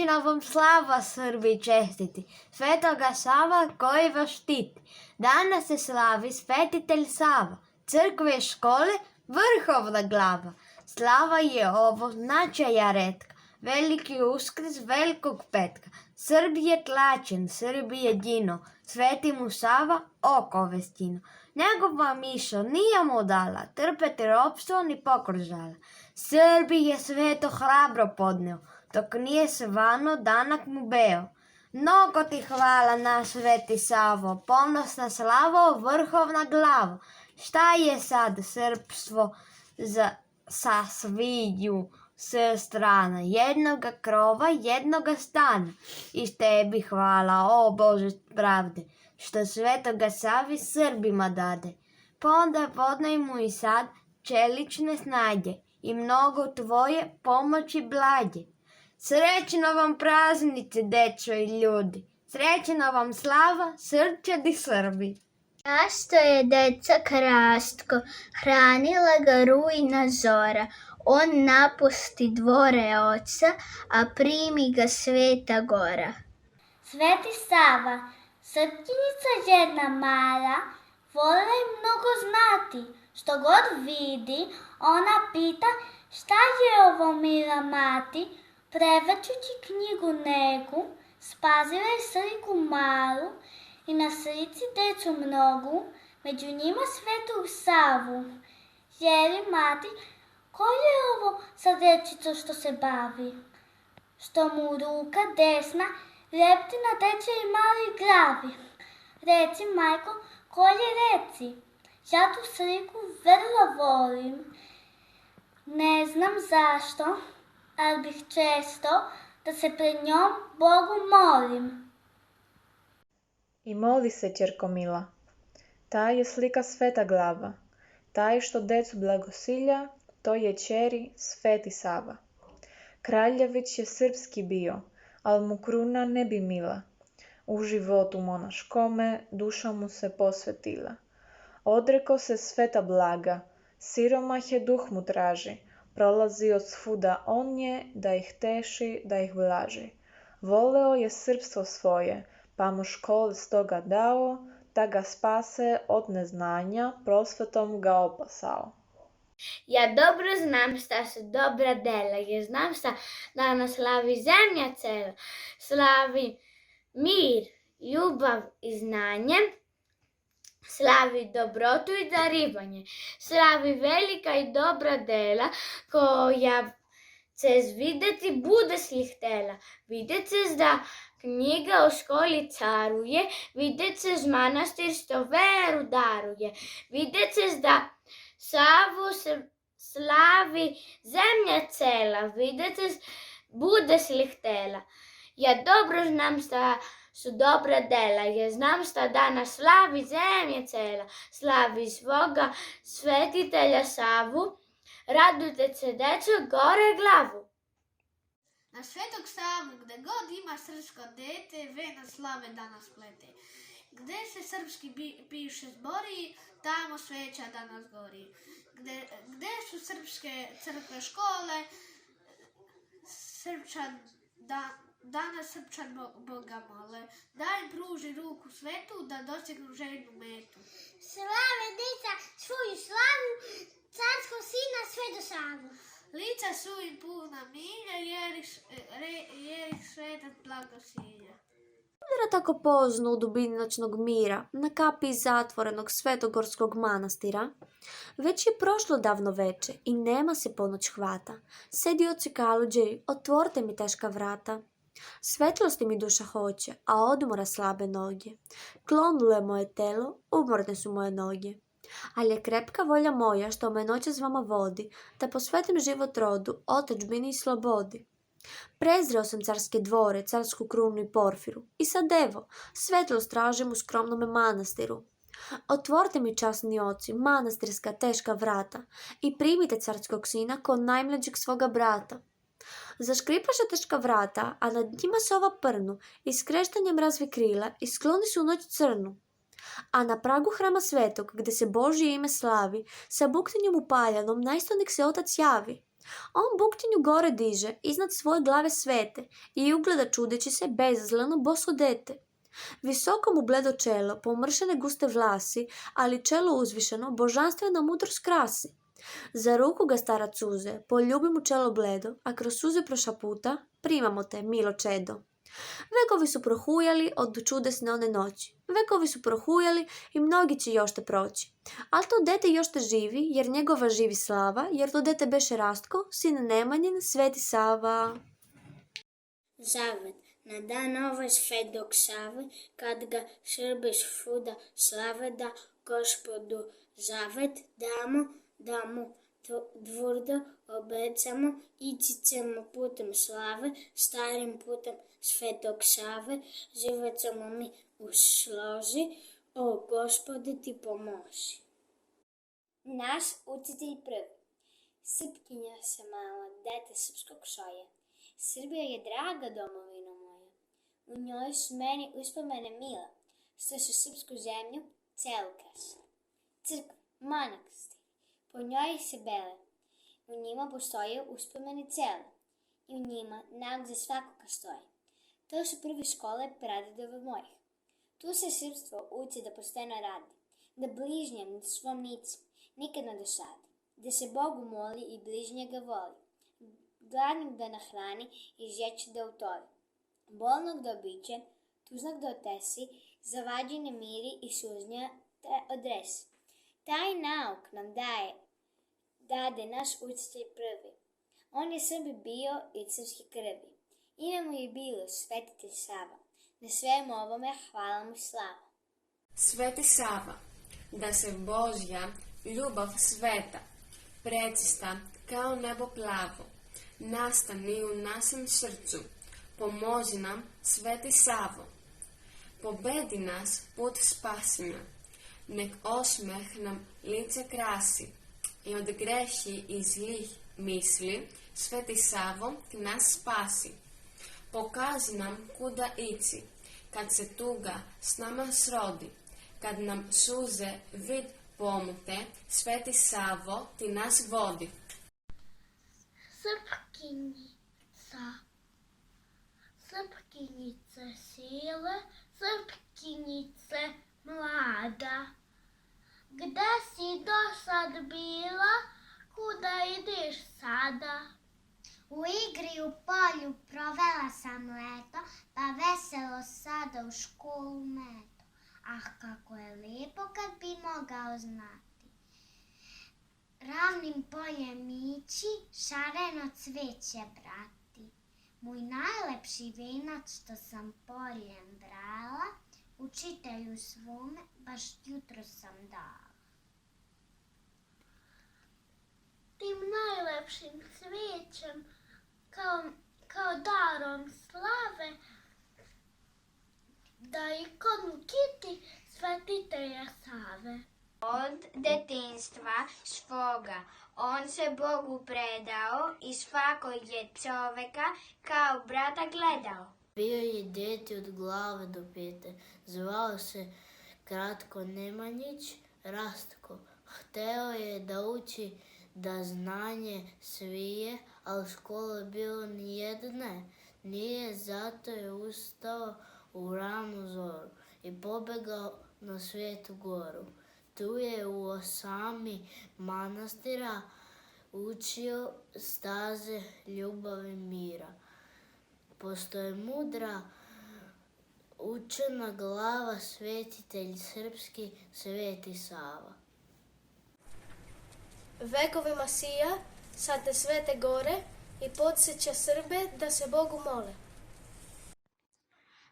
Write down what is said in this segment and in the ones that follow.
Srećna vam slava, Srbi čestiti, Svetoga Sava koji vas štiti. Danas se slavi svetitelj Sava, crkve, škole, vrhovna glava. Slava je ovo značaja retka, veliki uskrs velikog petka. Srb je tlačen, Srb je jedino, sveti mu Sava oko vestino. Njegova mišo nije mu dala, trpeti ropstvo ni pokor žala. Srbi je sveto hrabro podneo, dok nije svano danak mu beo. Mnogo ti hvala naš sveti Savo, ponosna slavo, vrhovna glavo. Šta je sad srpstvo sa sviju s strana, jednoga krova, jednoga stana. I tebi hvala, o Bože pravde, što svetoga Savi Srbima dade. Pa onda podnaj mu i sad čelične snage i mnogo tvoje pomoći blađe. Srećno vam praznici, deco i ljudi, srećna vam slava, srčadi Srbi. Rasto je deca Krastko, hranila ga rujna zora. On napusti dvore oca, a primi ga Sveta Gora. Sveti Sava, srpkinjica jedna mala, vole mnogo znati. Što god vidi, ona pita šta je ovo mila mati. Prevrćući knjigu neku, spazila je sliku malu i na slici decu mnogu, među njima Svetog Savu. Jeli mati, ko je ovo sa dečicom što se bavi? Što mu ruka desna lepti na dečej mali glavi. Reci, majko, ko je reci? Ja tu sliku vrlo volim. Ne znam zašto, ali bih često da se pred njom Bogu molim. I moli se, ćerko mila, ta je slika sveta glava, taj što decu blagosilja, to je ćeri Sveti Sava. Kraljević je srpski bio, al mu kruna ne bi mila, u životu monaškome duša mu se posvetila. Odreko se sveta blaga, siromah je duh mu traži, prolazi od svuda on je, da ih teši, da ih blaži. Voleo je srpstvo svoje, pa mu škole stoga dao, da ga spase od neznanja, prosvetom ga opasao. Ja dobro znam šta su dobra dela, jer znam šta danas slavi zemlja cela. Slavi mir, ljubav i znanje, slavi dobrotu i darivanje, slavi velika i dobra dela, koja cez videti bude si htela. Vidjet cez da knjiga u školi caruje, vidjet cez manastir što veru daruje, vidjet cez da Savu se slavi zemlja cela, vidjet cez bude si htela. Ja dobro znam šta su dobra dela, ja znam šta danas slavi zemlja cela, slavi svoga svetitelja Savu, radujte se deco, gore glavu. Na Svetog Savu, gde god ima srpsko dete, vena slave danas plete. Gde se srpski piše zbori, tamo sveća danas gori. Gde su srpske crkve škole, danas srpčan Boga mole. Daj im pruži ruku svetu da dosegnu željnu metu. Slave deca svoju slavu, carskog sina Sveto Savu. Lica su im puna mira, jer ih svetat blagosilja. Udara tako pozno u dubini noćnog mira, na kapi zatvorenog Svetogorskog manastira. Već je prošlo davno veče i nema se ponoć hvata. Sedi oci kaluđeri, otvorite mi teška vrata. Svetlosti mi duša hoće, a odmora slabe noge. Klonulo je moje telo, umorne su moje noge. Ali je krepka volja moja što me noćas vama vodi, da posvetim život rodu, otadžbini i slobodi. Prezreo sam carske dvore, carsku krunu i porfiru. I sad evo, svetlost tražim u skromnome manastiru. Otvorite mi, časni oci, manastirska teška vrata i primite carskog sina ko najmlađeg svoga brata. Zaškripaše teška vrata, a nad njima se ova prnu i skreštanjem razvi krila i skloni su u noć crnu. A na pragu hrama svetog, gde se Božje ime slavi, sa buktinjom upaljanom, najsto nek se otac javi. On buktinju gore diže iznad svoje glave svete i ugleda čudeći se bezazleno boso dete. Visoko mu bledo čelo, pomršene guste vlasi, ali čelo uzvišeno, božanstvena mudrost krasi. Za ruku ga starac uze, poljubi mu čelo bledo, a kroz suze prošaputa, primamo te, milo čedo. Vekovi su prohujali od čudesne one noći. Vekovi su prohujali i mnogi će još te proći. Al to dete još te živi, jer njegova živi slava, jer to dete beše Rastko, sin Nemanjin, Sveti Sava. Zavet. Na dan ovaj Svetog Save, kad ga Srbiš svuda slave, da Gospodu zavet damo, da mu tvrdo obecamo, ići ćemo putem slave, starim putem Svetog Save, živjet ćemo mi u slozi, o Gospode ti pomozi. Naš učitelj prvi. Srpkinja se mala, dete srpskog šoja. Srbija je draga domovina moja. U njoj su meni uspomene mila, što su srpsku zemlju celu krasili. Crkva, manastir, po njoj se bele. U njima postoje uspomene cele. I u njima nauk za svakoga stoje. To su prve škole pradedova mojih. Tu se srpstvo uči da pošteno radi, da bližnjem svom nicom nikad ne dosadi, da se Bogu moli i bližnjega voli, gladnog da nahrani i žeće da utovi, bolnog da običe, tužnog da otesi, zavađene miri i sužnja odresi. Taj nauk nam dade naš učitelj prvi. On je Srbi bio i srpski krvi. Ime mu je bilo Svetitelj Sava. Na svemu ovome hvala mu slava. Sveti Sava, da se Božja ljubav sveta, precista kao nebo plavo, nastani u našem srcu, pomozi nam, Sveti Savo. Pobedi nas put spasenja, nek osmeh nam lice krasi i od grehi i zlih misli, Sveti Savo, ti nas spasi. Pokaži nam kuda ići, kad se tuga s nama srodi, kad nam suze vid pomute, Sveti Savo, ti nas vodi. Srpkinjice sile, srpkinjice mlada. Gde si do sad bila, kuda ideš sada? U igri u polju provela sam leto, pa veselo sada u školu meto. Ah, kako je lijepo kad bi mogao znati. Ravnim poljem ići, šareno cveće brati. Moj najlepši venac što sam poljem brala, učitelju svome baš jutro sam dala. Tim najlepšim cvijećem, kao darom slave, da ikonu kiti Svetitelja Save. Od detinjstva svoga on se Bogu predao i svakog je čoveka kao brata gledao. Bio je dete od glave do pete, zvao se kratko Nemanjić, Rastko. Hteo je da uči, da znanje svije, ali škole bilo nijedne nije, zato je ustao u ranu zoru i pobegao na Svetu Goru. Tu je u osami manastira učio staze ljubavi mira. Pošto je mudra učena glava, svetitelj srpski, Sveti Sava. Vekovima sija sa te svete gore i podsjeća Srbe da se Bogu mole.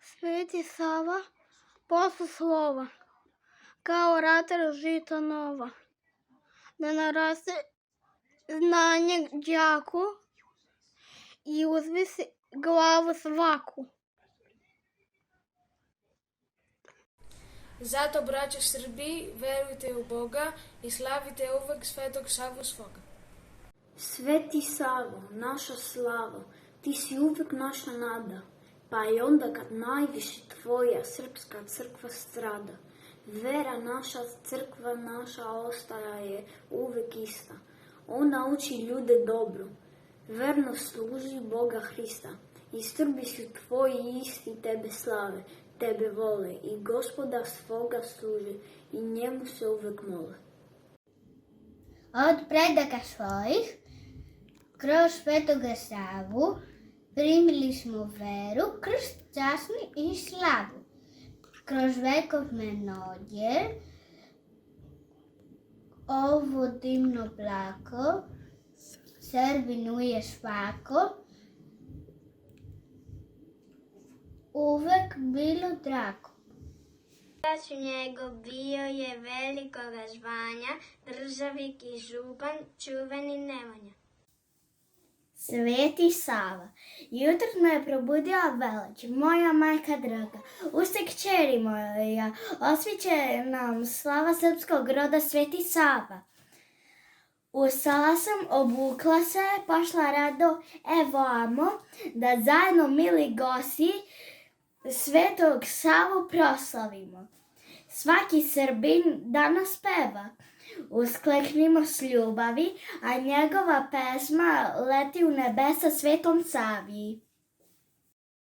Sveti Sava, posle slova, kao ratar žita nova, da naraste znanje đaku i uzvisi glavu svaku. Zato, braćo Srbiji, verujte u Boga i slavite uvek Svetog Savu svoga. Sveti Savo, naša slava, ti si uvek naša nada, pa i onda kad najviše tvoja srpska crkva strada. Vera naša, crkva naša ostaje uvek ista. Ona uči ljude dobro. Verno služi Boga Hrista. I Srbi su tvoji isti tebe slave, tebe vole i Gospoda svoga služe i njemu se uvek mole. Od predaka svojih, kroz Svetoga Savu, primili smo veru, krst časni i slavu. Kroz vekovne noge, ovo dimno plako, Srbinu je svako, uvek bilo drago. Otac njegov bio je velikoga zvanja, državnik i župan, čuveni Nemanja. Sveti Sava, jutro me probudila veleć, moja majka draga, ustaj kćeri moja, osviće nam slava srpskog roda Sveti Sava. Ustala sam, obukla se, pošla rado, evo amo, da zajedno mili gosti Svetog Savu proslavimo. Svaki Srbin danas peva, uskleknimo s ljubavi, a njegova pesma leti u nebesa Svetom Savi.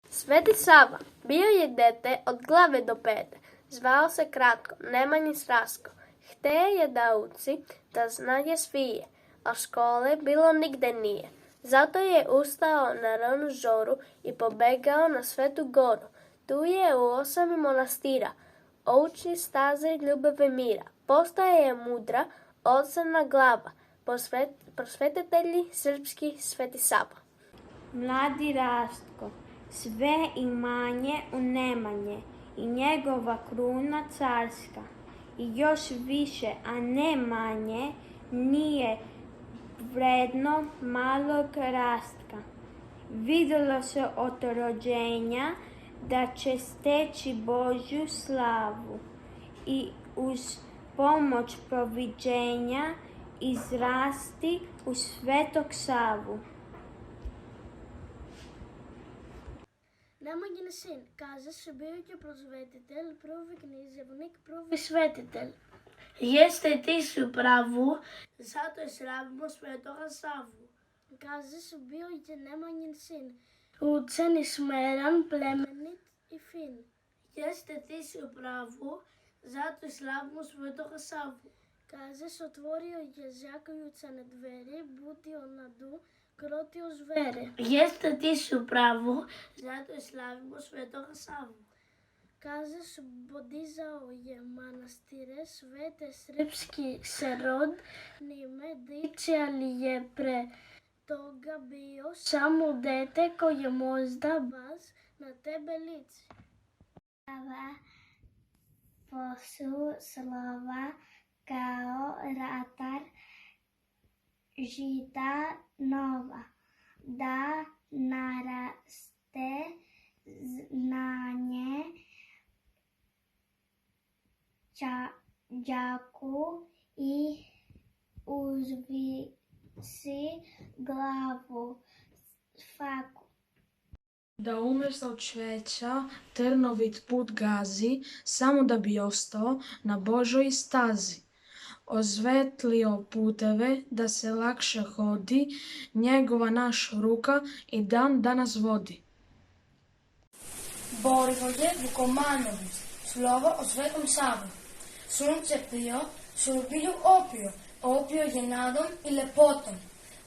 Sveti Sava bio je dete od glave do pete, zvao se kratko Nemanji Srasko. Hteje je da uci, da znanje svije, a škole bilo nigde nije. Zato je ustao na ranu žoru i pobegao na Svetu Goru. Tu je u 8 monastira, ouči staze ljubave mira. Postaje je mudra, ocrna glava, prosvetitelji srpski Sveti Sava. Mladi Rastko, sve imanje u Nemanje i njegova kruna carska. I još više, a ne manje, nije vredno malog Rastka. Vidjelo se od rođenja da će steći Božju slavu i uz pomoć proviđenja izrasti u Svetog Savu. Nemanjin sin, kaže se bio je prosvetitelj, prvi književnik, prvi svetitelj. Jeste ti su pravu, zato je slavimo Svetoga Savu. Kaže se bio je Nemanjin sin, učen i smeran, plemenit i fin. Jeste ti su pravu, zato je slavimo Svetoga Savu. Kaže se otvorio je zjakajucane dveri, budio na du, krotio zvere. Jeste ti su pravu, zato je slavimo Svetoga Savu. Kaže se podizao je manastire, svete srpski se rod, nime diči, ali je pre toga bio samo dete koje možda vas na tebe liči. Sava posu slova kao ratar žita nova, da naraste znanje đaku i uzvisi glavu faku. Da umjesto cveća trnovit put gazi, samo da bi ostao na Božoj stazi. Ozvetlio puteve da se lakše hodi, njegova naš ruka i dan danas vodi. Borvoje Vukomanović, slovo o Svetom Savu. Sunce pio, surbilju opio je nadom i lepotom.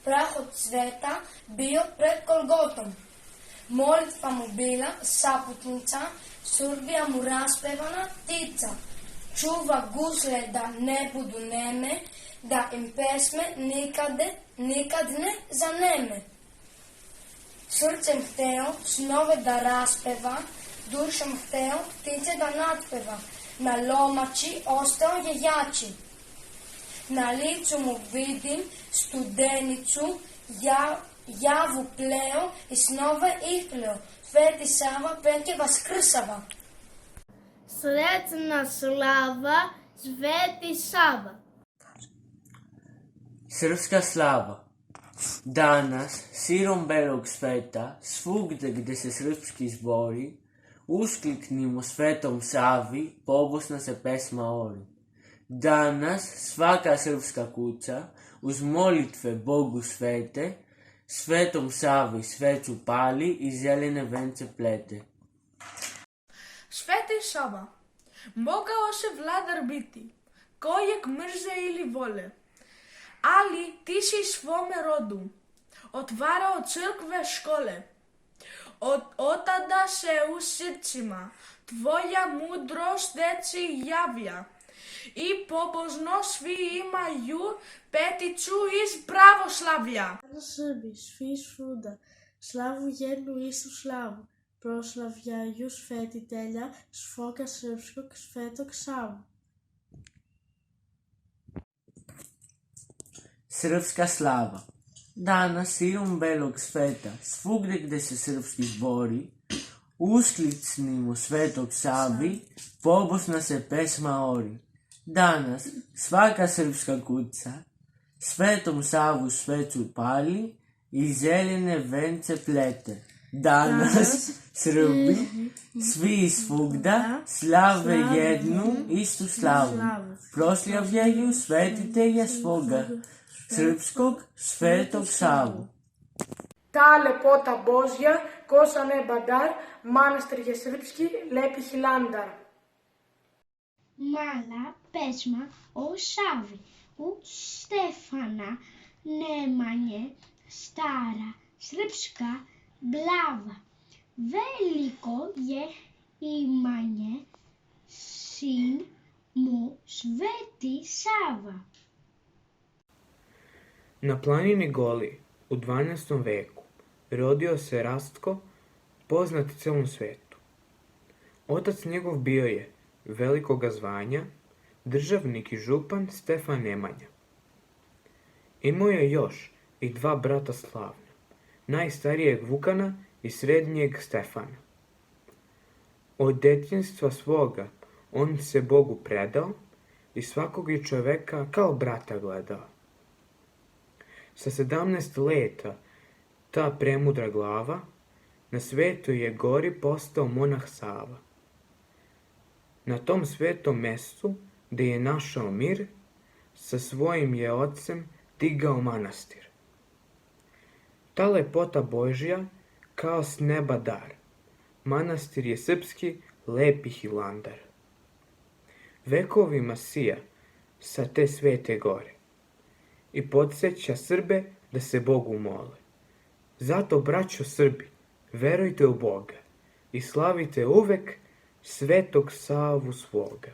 Prah od cveta bio pred Golgotom. Molitva mu bila saputnica, surbija mu raspevana tica. Čuva gusle da ne budu neme, da im pesme nikad ne zaneme. Srcem hteo snove da raspeva, dušom hteo ptice da natpeva. Na lomači ostao je jači. Na licu mu vidim studenicu, javu pleo i snove ihpleo. Sveti Sava penke vaskrsava. Sretna slava, Sveti Sava. Srpska slava. Danas, širom belog sveta, svugde gde se srpski zbori, uskliknimo Svetom Savi, pobusna se pesma ori. Danas svaka srpska kuća uz molitve Bogu svete, Svetom Savi sveću pali i zelene vence plete. Sveti Sava, mogao se vladar biti, kojeg mrze ili vole, ali ti si svome rodu otvarao crkve škole. Od tada se u srcima tvoja mudrost deci javlja i pobožno svi imaju peticu iz pravoslavlja. Srbi, svi svuda, slavu jednu istu slavu, proslavljaju svetitelja svoga srpskog Svetog Savu. Srpska slava. Danas širom belog sveta, svugdje gdje se srpski zbori, usklicnimo Svetog Savi, pobožna se pesma ori. Danas svaka srpska kuća Svetom Savu sveću pali i zeljene vence plete. Danas Srbi svi svugda slave jednu istu slavu, proslavljaju svetitelja svoga, srpskog Svetog Savu. Ta lepota Božja, kosa neba dar, manastir je srpski, lepi Hilandar. Mala pesma o Savi u Stefana Nemanje, stara srpska blava. Veliko je imanje, sin mu Sveti Sava. Na planini Goli u 12. veku rodio se Rastko, poznat celom svetu. Otac njegov bio je velikoga zvanja, državnik i župan Stefan Nemanja. Imao je još i 2 brata slavna, najstarijeg Vukana i srednjeg Stefana. Od djetinjstva svoga on se Bogu predao i svakog je čoveka kao brata gledao. Sa 17 leta ta premudra glava na Svetoj je gori postao monah Sava. Na tom svetom mestu gdje je našao mir, sa svojim je ocem digao manastir. Ta lepota Božja kao s neba dar, manastir je srpski lepi Hilandar. Vekovima sija sa te svete gore i podsjeća Srbe da se Bogu mole. Zato, braćo Srbi, verujte u Boga i slavite uvek Svetog Savu svoga.